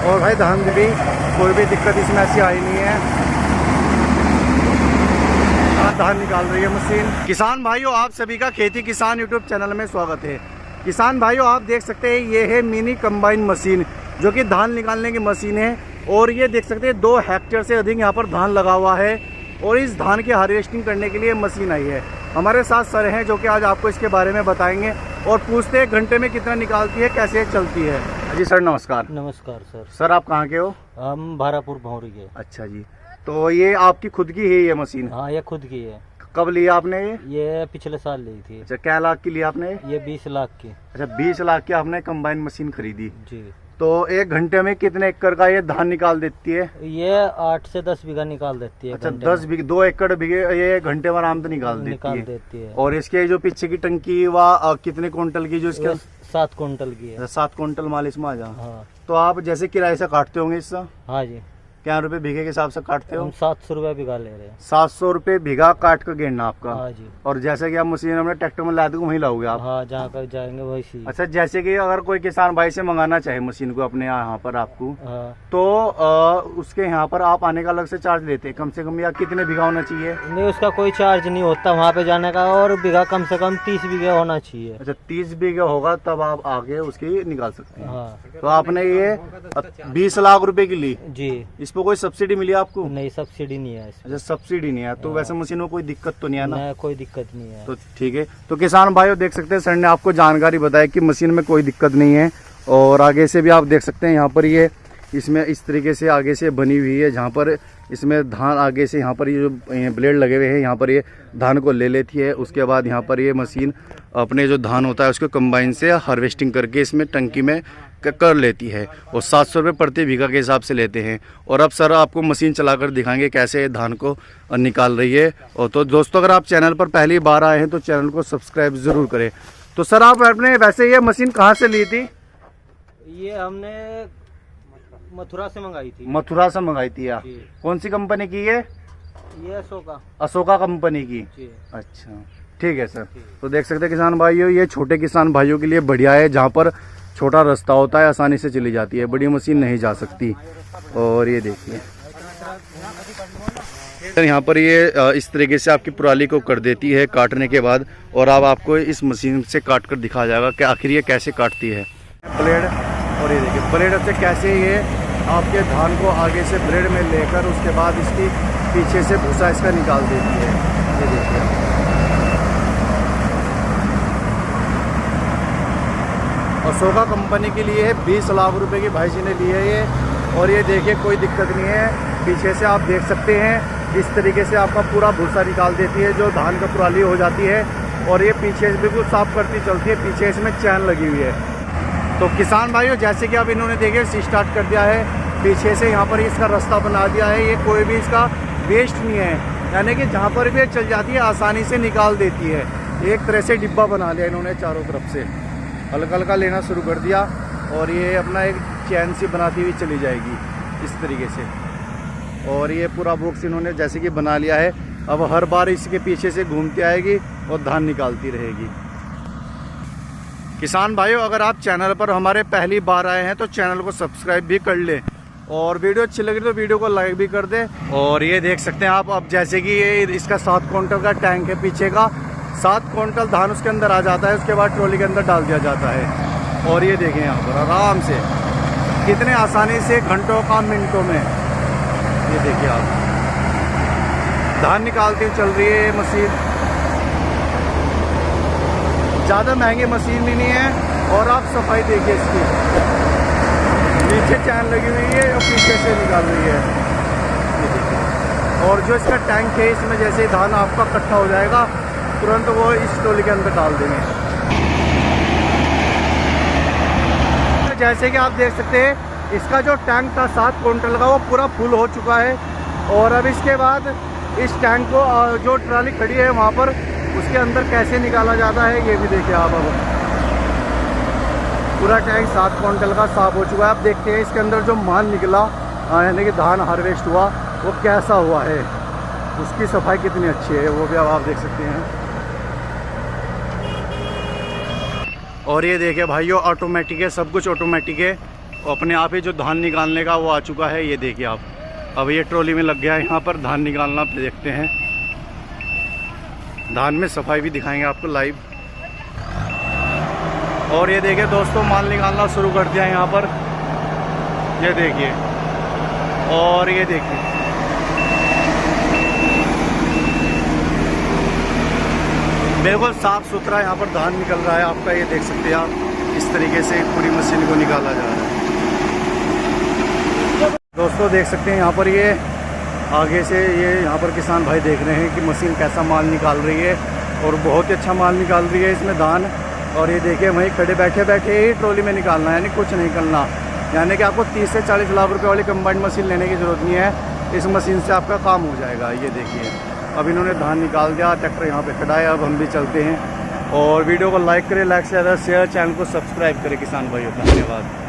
और भाई धान भी कोई भी दिक्कत इसमें ऐसी आई नहीं है। धान निकाल रही है मशीन। किसान भाइयों, आप सभी का खेती किसान यूट्यूब चैनल में स्वागत है। किसान भाइयों, आप देख सकते हैं ये है मिनी कंबाइन मशीन, जो कि धान निकालने की मशीन है। और ये देख सकते हैं 2 हेक्टेयर से अधिक यहाँ पर धान लगा हुआ है और इस धान की हार्वेस्टिंग करने के लिए मशीन आई है। हमारे साथ सर हैं जो कि आज आपको इसके बारे में बताएंगे और पूछते हैं घंटे में कितना निकालती है, कैसे चलती है। जी सर नमस्कार। नमस्कार सर। सर आप कहाँ के हो? हम भारापुर भौरी के। अच्छा जी, तो ये आपकी खुद की है ये मशीन? हाँ, ये खुद की है। कब लिया आपने ये पिछले साल ली थी। अच्छा, क्या लाख की लिया आपने? ये 20 लाख की। अच्छा, 20 लाख की आपने कंबाइन मशीन खरीदी जी। तो 1 घंटे में कितने एकड़ का ये धान निकाल देती है? ये 8 से 10 बीघा निकाल देती है। अच्छा, 10 बीघे 2 एकड़ बीघे ये घंटे में आराम से निकाल देती है। और इसके जो पीछे की टंकी वह कितने क्विंटल की? जो इसके 7 कुंटल की है। 7 क्विंटल माल इसमें आ जा। हाँ। तो आप जैसे किराए से काटते होंगे इससे? हाँ जी। क्या रुपए बीघे के हिसाब से काटते हो? हम 700 रुपये बीघा ले रहे हैं। 700 रुपये बीघा काट कर गिरना आपका? हाँ जी। और जैसे कि आप मशीन अपने ट्रैक्टर में लाते वहीं लाओगे आप? हाँ, जहाँ पर जाएंगे वही सी। अच्छा, जैसे कि अगर कोई किसान भाई से मंगाना चाहे मशीन को अपने यहाँ पर आपको, हाँ। तो उसके यहाँ पर आप आने का अलग से चार्ज लेते हैं कम से कम, या कितने बीघा होना चाहिए? नहीं, उसका कोई चार्ज नहीं होता वहाँ पे जाने का, और बीघा कम से कम 30 बीघा होना चाहिए। अच्छा, 30 बीघा होगा तब आप आगे उसकी निकाल सकते हैं। हाँ। तो आपने ये 20 लाख रुपए की ली जी। इस पर कोई सब्सिडी मिली आपको? नहीं, सब्सिडी नहीं है इसमें। अच्छा, सब्सिडी नहीं है। तो वैसे मशीन में कोई दिक्कत तो नहीं है ना? नहीं, कोई दिक्कत नहीं है। तो ठीक है। तो किसान भाइयों देख सकते हैं सर ने आपको जानकारी बताई कि मशीन में कोई दिक्कत नहीं है। और आगे से भी आप देख सकते हैं यहाँ पर ये इसमें इस तरीके से आगे से बनी हुई है, जहाँ पर इसमें धान आगे से यहाँ पर ये जो ब्लेड लगे हुए हैं यहाँ पर ये धान को ले लेती है। उसके बाद यहाँ पर ये मशीन अपने जो धान होता है उसको कंबाइन से हार्वेस्टिंग करके इसमें टंकी में कर लेती है और 700 रुपये प्रति बीघा के हिसाब से लेते हैं। और अब सर आपको मशीन चलाकर दिखाएंगे कैसे धान को निकाल रही है। और तो दोस्तों, अगर आप चैनल पर पहली बार आए हैं तो चैनल को सब्सक्राइब ज़रूर करें। तो सर आप अपने वैसे ये मशीन कहाँ से ली थी? ये हमने मथुरा से मंगाई थी। मथुरा से मंगाई थी आप? कौन सी कंपनी की है? ये अशोका। अशोका कंपनी की? जी। अच्छा, ठीक है सर। तो देख सकते हैं किसान भाइयों, ये छोटे किसान भाइयों के लिए बढ़िया है, जहाँ पर छोटा रास्ता होता है आसानी से चली जाती है, बड़ी मशीन नहीं जा सकती। और ये देखिए सर, यहाँ पर ये इस तरीके से आपकी पराली को कर देती है काटने के बाद। और अब आपको इस मशीन से काट कर दिखाया जाएगा कि आखिर ये कैसे काटती है ब्लेड। और ये देखिए ब्लेड से कैसे ये आपके धान को आगे से ब्लेड में लेकर उसके बाद इसकी पीछे से भूसा इसका निकाल देती है। ये देखिए अशोका कंपनी के लिए है, 20 लाख रुपए की भाई जी ने ली है ये। और ये देखिए कोई दिक्कत नहीं है, पीछे से आप देख सकते हैं इस तरीके से आपका पूरा भूसा निकाल देती है जो धान का पराली हो जाती है। और ये पीछे से बिल्कुल साफ करती चलती है, पीछे इसमें चैन लगी हुई है। तो किसान भाइयों जैसे कि अब इन्होंने देखे स्टार्ट कर दिया है, पीछे से यहाँ पर इसका रास्ता बना दिया है। ये कोई भी इसका वेस्ट नहीं है, यानी कि जहाँ पर भी चल जाती है आसानी से निकाल देती है। एक तरह से डिब्बा बना लिया इन्होंने, चारों तरफ से हल्का हल्का लेना शुरू कर दिया और ये अपना एक चैन सी बनाती हुई चली जाएगी इस तरीके से। और ये पूरा बॉक्स इन्होंने जैसे कि बना लिया है, अब हर बार इसके पीछे से घूमती आएगी और धान निकालती रहेगी। किसान भाइयों, अगर आप चैनल पर हमारे पहली बार आए हैं तो चैनल को सब्सक्राइब भी कर लें और वीडियो अच्छी लगी तो वीडियो को लाइक भी कर दें। और ये देख सकते हैं आप, अब जैसे कि ये इसका 7 क्विंटल का टैंक है पीछे का, 7 क्विंटल धान उसके अंदर आ जाता है, उसके बाद ट्रॉली के अंदर डाल दिया जाता है। और ये देखें यहाँ पर आराम से कितने आसानी से घंटों का मिनटों में ये देखिए आप धान निकालती हुई चल रही है ये मशीन। ज़्यादा महंगी मशीन भी नहीं है। और आप सफाई देखिए इसकी, नीचे चैन लगी हुई है और पीछे से निकाल रही है ये देखिए। और जो इसका टैंक है इसमें जैसे ही धान आपका इकट्ठा हो जाएगा तुरंत वो इस ट्रॉली के अंदर डाल देंगे। जैसे कि आप देख सकते हैं इसका जो टैंक था 7 क्विंटल का वो पूरा फुल हो चुका है। और अब इसके बाद इस टैंक को जो ट्रॉली खड़ी है वहाँ पर उसके अंदर कैसे निकाला जाता है ये भी देखिए आप। अब पूरा टैंक 7 क्विंटल का साफ हो चुका है। आप देखते हैं इसके अंदर जो माल निकला यानी कि धान हार्वेस्ट हुआ वो कैसा हुआ है, उसकी सफाई कितनी अच्छी है वो भी अब आप देख सकते हैं। और ये देखिए भाइयों ऑटोमेटिक है, सब कुछ ऑटोमेटिक है। अपने आप ही जो धान निकालने का वो आ चुका है, ये देखिए आप। अब ये ट्रॉली में लग गया है यहाँ पर धान निकालना। आप देखते हैं धान में सफाई भी दिखाएंगे आपको लाइव। और ये देखिए दोस्तों माल निकालना शुरू कर दिया है यहाँ पर, ये देखिए। और ये देखिए बिल्कुल साफ़ सुथरा यहाँ पर धान निकल रहा है आपका, ये देख सकते हैं आप। इस तरीके से पूरी मशीन को निकाला जा रहा है दोस्तों। देख सकते हैं यहाँ पर ये आगे से ये यहाँ पर किसान भाई देख रहे हैं कि मशीन कैसा माल निकाल रही है, और बहुत ही अच्छा माल निकाल रही है इसमें धान। और ये देखिए वहीं खड़े बैठे बैठे ही ट्रॉली में निकालना है, यानी कुछ नहीं करना। यानी कि आपको 30 से 40 लाख रुपए वाली कंबाइंड मशीन लेने की ज़रूरत नहीं है, इस मशीन से आपका काम हो जाएगा। ये देखिए अब इन्होंने धान निकाल दिया, ट्रैक्टर यहाँ पे खड़ा है। अब हम भी चलते हैं, और वीडियो को लाइक करें, लाइक से ज़्यादा शेयर, चैनल को सब्सक्राइब करें किसान भाइयों। धन्यवाद।